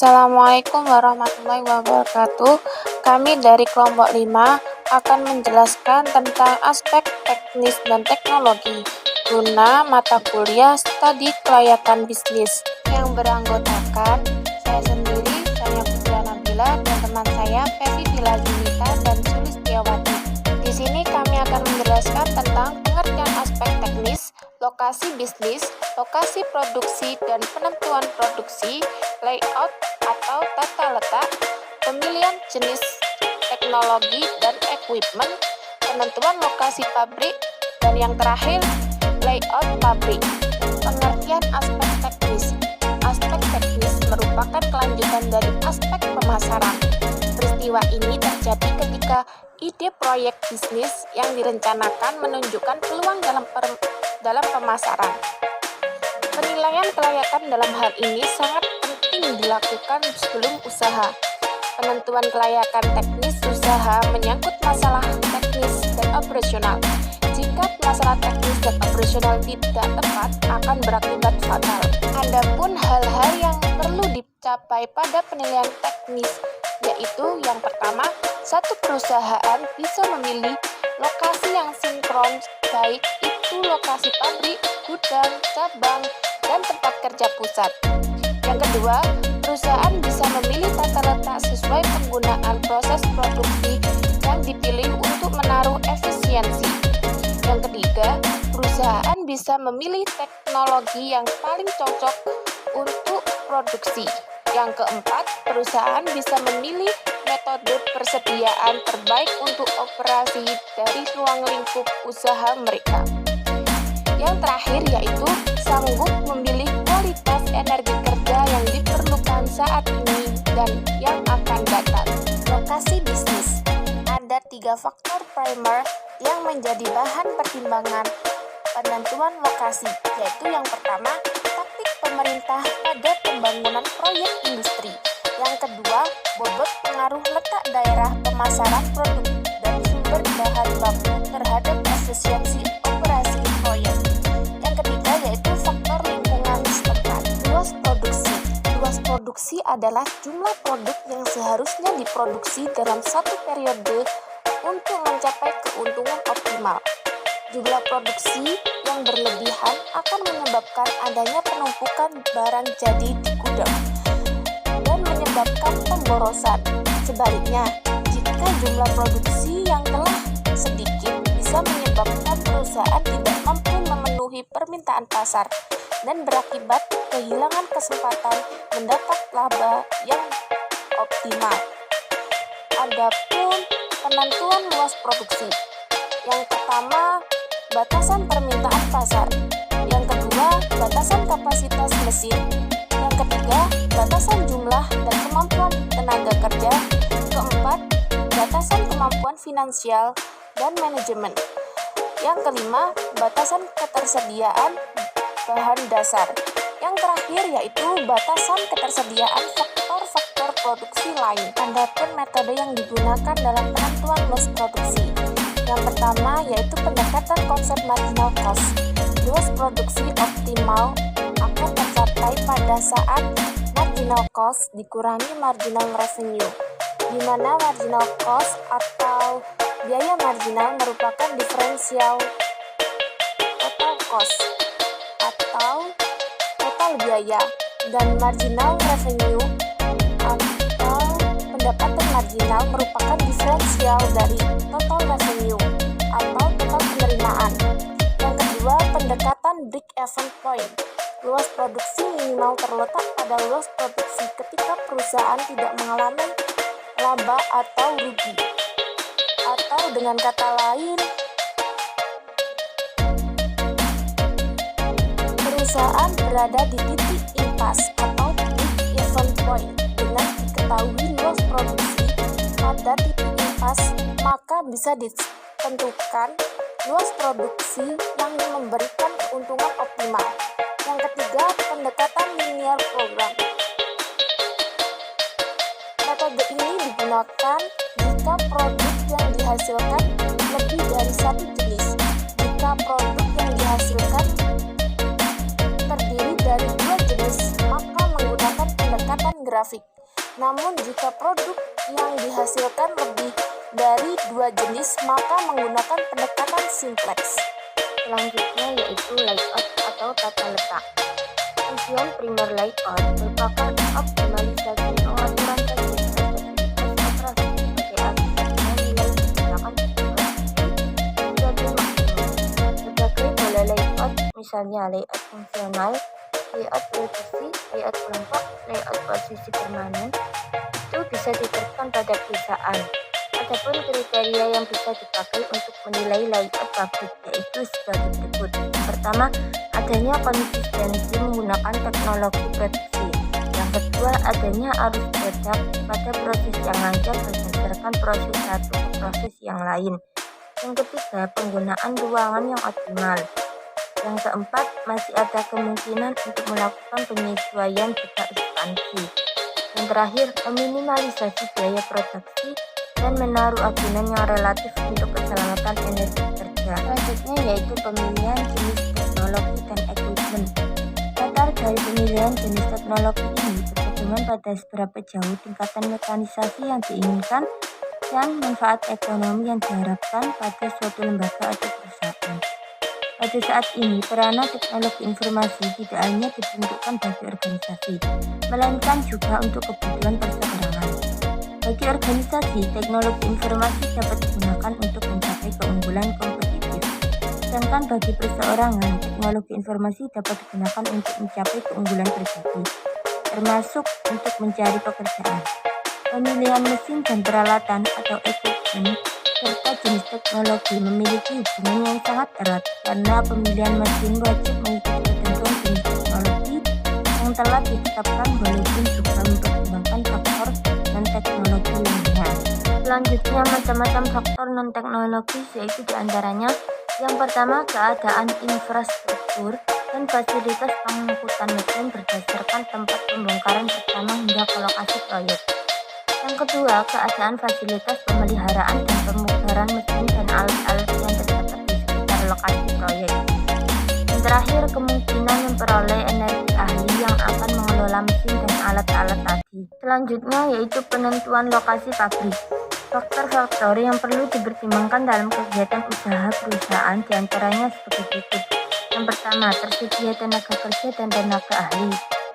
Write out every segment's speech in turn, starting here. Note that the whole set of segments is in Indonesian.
Assalamualaikum warahmatullahi wabarakatuh. Kami dari kelompok 5 akan menjelaskan tentang aspek teknis dan teknologi guna mata kuliah studi kelayakan bisnis yang beranggotakan saya sendiri, saya Putri Nabila, dan teman saya Fevi Vilazunita dan Sulistiawati. Di sini kami akan menjelaskan tentang pengertian aspek teknis, lokasi bisnis, lokasi produksi dan penentuan produksi, layout atau tata letak, pemilihan jenis teknologi dan equipment, penentuan lokasi pabrik, dan yang terakhir, layout pabrik. Pengertian aspek teknis. Aspek teknis merupakan kelanjutan dari aspek pemasaran. Peristiwa ini terjadi ketika ide proyek bisnis yang direncanakan menunjukkan peluang dalam pemasaran. Penilaian kelayakan dalam hal ini sangat penting dilakukan sebelum usaha. Penentuan kelayakan teknis usaha menyangkut masalah teknis dan operasional. Jika masalah teknis dan operasional tidak tepat, akan berakibat fatal. Adapun hal-hal yang perlu dicapai pada penilaian teknis, yaitu yang pertama, satu perusahaan bisa memilih lokasi yang sinkron, baik itu lokasi pabrik, gudang, cabang, dan tempat kerja pusat. Yang kedua, perusahaan bisa memilih tata letak sesuai penggunaan proses produksi yang dipilih untuk menaruh efisiensi. Yang ketiga, perusahaan bisa memilih teknologi yang paling cocok untuk produksi. Yang keempat, perusahaan bisa memilih metode persediaan terbaik untuk operasi dari ruang lingkup usaha mereka. Yang terakhir yaitu sanggup memilih kualitas energi kerja yang diperlukan saat ini dan yang akan datang. Lokasi bisnis. Ada 3 faktor primer yang menjadi bahan pertimbangan penentuan lokasi, yaitu yang pertama, taktik pemerintah pada pembangunan proyek industri. Yang kedua, bobot pengaruh letak daerah pemasaran produk dan sumber bahan baku terhadap efisiensi operasi proyek. Yang ketiga yaitu faktor lingkungan setempat. Luas produksi. Luas produksi adalah jumlah produk yang seharusnya diproduksi dalam satu periode untuk mencapai keuntungan optimal. Jumlah produksi yang berlebihan akan menyebabkan adanya penumpukan barang jadi di gudang dan menyebabkan pemborosan. Sebaliknya, jika jumlah produksi yang telah sedikit bisa menyebabkan perusahaan tidak mampu memenuhi permintaan pasar dan berakibat kehilangan kesempatan mendapat laba yang optimal. Adapun penentuan luas produksi. Yang pertama, batasan permintaan pasar. Yang kedua, batasan kapasitas mesin. Yang ketiga, batasan jumlah dan kemampuan tenaga kerja. Keempat, batasan kemampuan finansial dan manajemen. Yang kelima, batasan ketersediaan bahan dasar. Yang terakhir yaitu batasan ketersediaan faktor-faktor produksi lain. Adapun metode yang digunakan dalam penentuan luas produksi. Yang pertama yaitu pendekatan konsep marginal cost. Luas produksi optimal akan tercapai pada saat marginal cost dikurangi marginal revenue, di mana marginal cost atau biaya marginal merupakan diferensial total cost atau total biaya, dan marginal revenue atau pendapatan marginal merupakan diferensial dari total revenue atau total penerimaan. Yang kedua, pendekatan break-even point. Luas produksi minimal terletak pada luas produksi ketika perusahaan tidak mengalami laba atau rugi. Atau dengan kata lain, perusahaan berada di titik impas atau break-even point. Dengan diketahui luas produksi pada titik impas, maka bisa ditentukan luas produksi yang memberikan keuntungan optimal. Yang ketiga, pendekatan linear program. Metode ini digunakan jika produk yang dihasilkan lebih dari satu jenis. Jika produk yang dihasilkan terdiri dari 2 jenis, maka menggunakan pendekatan grafik. Namun jika produk yang dihasilkan lebih dari 2 jenis, maka menggunakan pendekatan simplex. Selanjutnya yaitu layout atau tata letak. Tujuan primer layout merupakan optimalisasi pengaturan teknis efektivitas operasi sebagai akhirnya nilai digunakan menjadi maksimum. Berbagai pola layout, misalnya layout fungsional, layout reduksi, layout kelompok, layout posisi permanen, itu bisa diterapkan pada perusahaan. Adapun kriteria yang bisa dipakai untuk menilai layout pabrik yaitu sebagai berikut. Yang pertama, adanya konsistensi menggunakan teknologi produksi. Yang kedua, adanya arus produk pada proses yang lancar berdasarkan proses satu ke proses yang lain. Yang ketiga, penggunaan ruangan yang optimal. Yang keempat, masih ada kemungkinan untuk melakukan penyesuaian jika ekspansi. Yang terakhir, meminimalisasi biaya produksi dan menaruh agunan yang relatif untuk keselamatan energi kerja. Selanjutnya yaitu pemilihan jenis teknologi dan equipment. Dasar dari pemilihan jenis teknologi ini bergantung pada seberapa jauh tingkatan mekanisasi yang diinginkan dan manfaat ekonomi yang diharapkan pada suatu lembaga atau perusahaan. Pada saat ini, peranan teknologi informasi tidak hanya diperuntukkan bagi organisasi, melainkan juga untuk kebutuhan perseorangan. Bagi organisasi, teknologi informasi dapat digunakan untuk mencapai keunggulan kompetitif. Sedangkan bagi perseorangan, teknologi informasi dapat digunakan untuk mencapai keunggulan pribadi, termasuk untuk mencari pekerjaan. Pemilihan mesin dan peralatan atau equipment serta jenis teknologi memiliki hubungan yang sangat erat karena pemilihan mesin wajib mengikuti ketentuan jenis teknologi yang telah ditetapkan walaupun juga mempertimbangkan faktor non-teknologi lainnya. Selanjutnya, macam-macam faktor non-teknologis yaitu diantaranya yang pertama, keadaan infrastruktur dan fasilitas pengangkutan mesin berdasarkan tempat pembongkaran pertama hingga ke lokasi proyek. Yang kedua, keadaan fasilitas pemeliharaan dan pemugaran mesin dan alat-alat yang terdapat di sekitar lokasi proyek. Yang terakhir, kemungkinan memperoleh energi ahli yang akan mengelola mesin dan alat-alat tadi. Selanjutnya yaitu penentuan lokasi pabrik. Faktor-faktor yang perlu dipertimbangkan dalam kegiatan usaha perusahaan diantaranya sebagai berikut. Yang pertama, tersedia tenaga kerja dan tenaga ahli.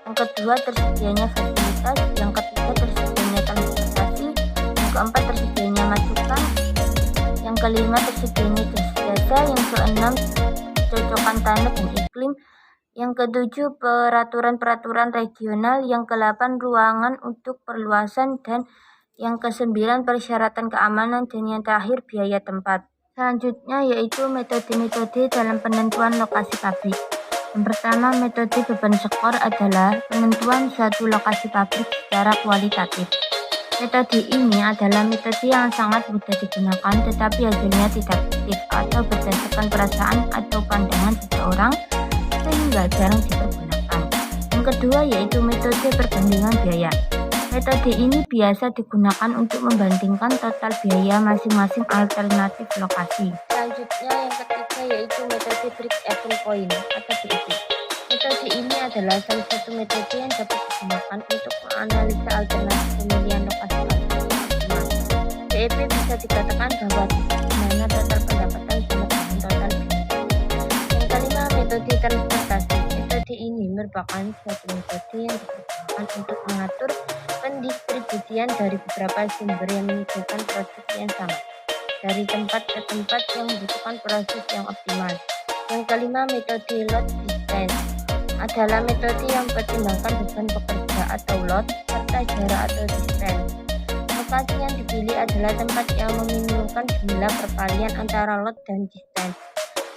Yang kedua, tersedianya fasilitas. Yang ketiga, tersedianya transportasi. Yang keempat, tersedianya masukan. Yang kelima, tersedianya jasa. Yang keenam, cocokan tanah dan iklim. Yang ketujuh, peraturan-peraturan regional. Yang kedelapan, ruangan untuk perluasan. Dan yang kesembilan, persyaratan keamanan. Dan yang terakhir, biaya tempat. Selanjutnya yaitu metode-metode dalam penentuan lokasi pabrik. Yang pertama, metode beban skor adalah penentuan suatu lokasi pabrik secara kualitatif. Metode ini adalah metode yang sangat mudah digunakan tetapi hasilnya tidak fiktif atau berdasarkan perasaan atau pandangan seseorang sehingga jarang dipergunakan. Yang kedua yaitu metode perbandingan biaya. Metode ini biasa digunakan untuk membandingkan total biaya masing-masing alternatif lokasi. Selanjutnya yang ketiga yaitu metode break-even point atau BEP. Metode ini adalah salah satu metode yang dapat digunakan untuk menganalisa alternatif pemilihan lokasi pabrik yang optimal. BEP bisa dikatakan bahwa di mana total pendapatan sama dengan total biaya. Yang kelima, metode transportasi. Metode ini merupakan suatu metode yang digunakan untuk mengatur pendistribusian dari beberapa sumber yang menyediakan proses yang sama dari tempat ke tempat yang membutuhkan proses yang optimal. Yang kelima, metode load distance adalah metode yang mempertimbangkan beban pekerja atau load serta jarak atau distance. Lokasi yang dipilih adalah tempat yang meminimumkan jumlah perkalian antara load dan distance.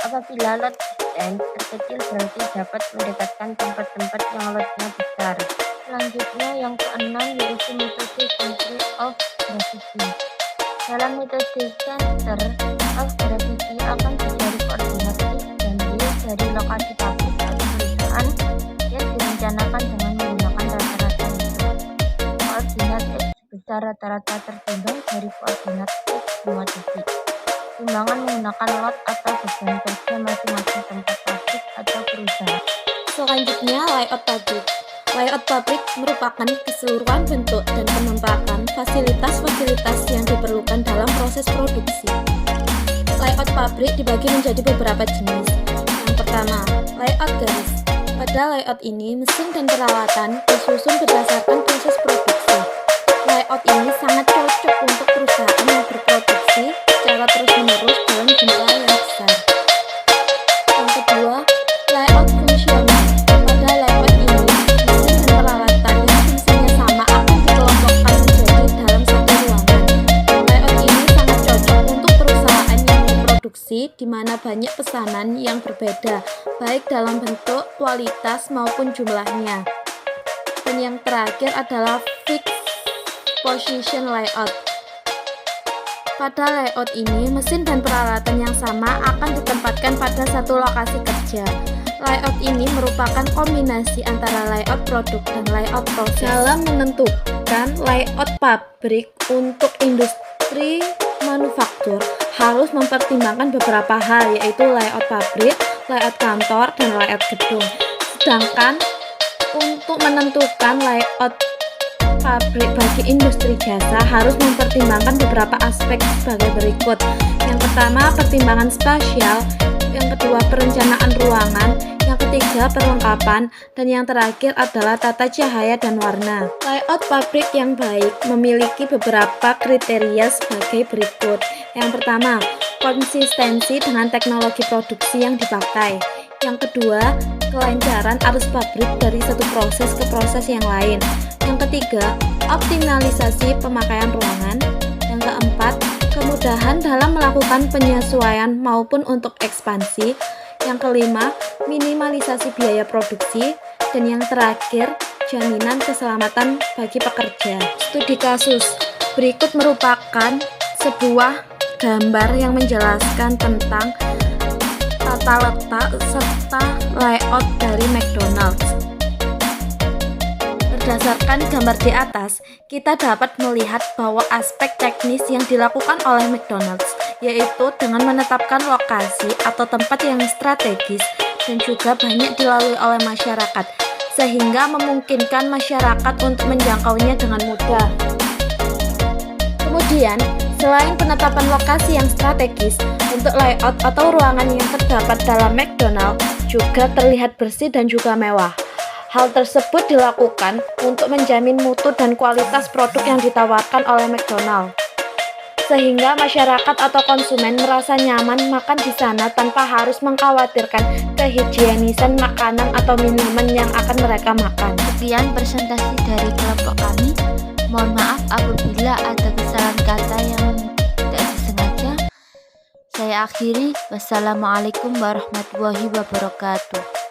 Apabila load distance terkecil berarti dapat mendekatkan tempat-tempat yang loadnya besar. Selanjutnya yang keenam yaitu metode Center of Gravity. Dalam metode Center of Gravity akan dicari koordinat X dan Y dari lokasi pabrik atau perusahaan yang direncanakan dengan menggunakan rata-rata itu. Koordinat X sebesar rata-rata tertimbang dari koordinat X semua titik. Timbangan menggunakan load atau beban kerja masing-masing tempat pabrik atau perusahaan. Selanjutnya layout pabrik. Layout pabrik merupakan keseluruhan bentuk dan penampakan fasilitas-fasilitas yang diperlukan dalam proses produksi. Layout pabrik dibagi menjadi beberapa jenis. Yang pertama, layout garis. Pada layout ini, mesin dan peralatan disusun berdasarkan proses produksi. Layout ini sangat cocok untuk perusahaan yang berproduksi secara terus-menerus dalam jumlah yang besar. Yang kedua, layout fungsional. Pada layout ini, mesin dan peralatan yang fungsinya sama akan dikelompokkan menjadi dalam satu ruangan. Layout ini sangat cocok untuk perusahaan yang berproduksi di mana banyak pesanan yang berbeda, baik dalam bentuk, kualitas, maupun jumlahnya. Dan yang terakhir adalah fixed position layout. Pada layout ini, mesin dan peralatan yang sama akan ditempatkan pada satu lokasi kerja. Layout ini merupakan kombinasi antara layout produk dan layout proses. Dalam menentukan layout pabrik untuk industri manufaktur, harus mempertimbangkan beberapa hal, yaitu layout pabrik, layout kantor, dan layout gedung. Sedangkan untuk menentukan layout pabrik bagi industri jasa harus mempertimbangkan beberapa aspek sebagai berikut. Yang pertama, pertimbangan spasial. Yang kedua, perencanaan ruangan. Yang ketiga, perlengkapan. Dan yang terakhir adalah tata cahaya dan warna. Layout pabrik yang baik memiliki beberapa kriteria sebagai berikut. Yang pertama, konsistensi dengan teknologi produksi yang dipakai. Yang kedua, kelancaran arus pabrik dari satu proses ke proses yang lain. Yang ketiga, optimalisasi pemakaian ruangan. Yang keempat, kemudahan dalam melakukan penyesuaian maupun untuk ekspansi. Yang kelima, minimalisasi biaya produksi. Dan yang terakhir, jaminan keselamatan bagi pekerja. Studi kasus berikut merupakan sebuah gambar yang menjelaskan tentang tata letak serta layout dari McDonald's. Berdasarkan gambar di atas, kita dapat melihat bahwa aspek teknis yang dilakukan oleh McDonald's, yaitu dengan menetapkan lokasi atau tempat yang strategis dan juga banyak dilalui oleh masyarakat, sehingga memungkinkan masyarakat untuk menjangkaunya dengan mudah. Kemudian, selain penetapan lokasi yang strategis, untuk layout atau ruangan yang terdapat dalam McDonald's juga terlihat bersih dan juga mewah. Hal tersebut dilakukan untuk menjamin mutu dan kualitas produk yang ditawarkan oleh McDonald's, sehingga masyarakat atau konsumen merasa nyaman makan di sana tanpa harus mengkhawatirkan kehigienisan makanan atau minuman yang akan mereka makan. Sekian presentasi dari kelompok kami. Mohon maaf apabila ada kesalahan kata yang tidak disengaja. Saya akhiri. Wassalamualaikum warahmatullahi wabarakatuh.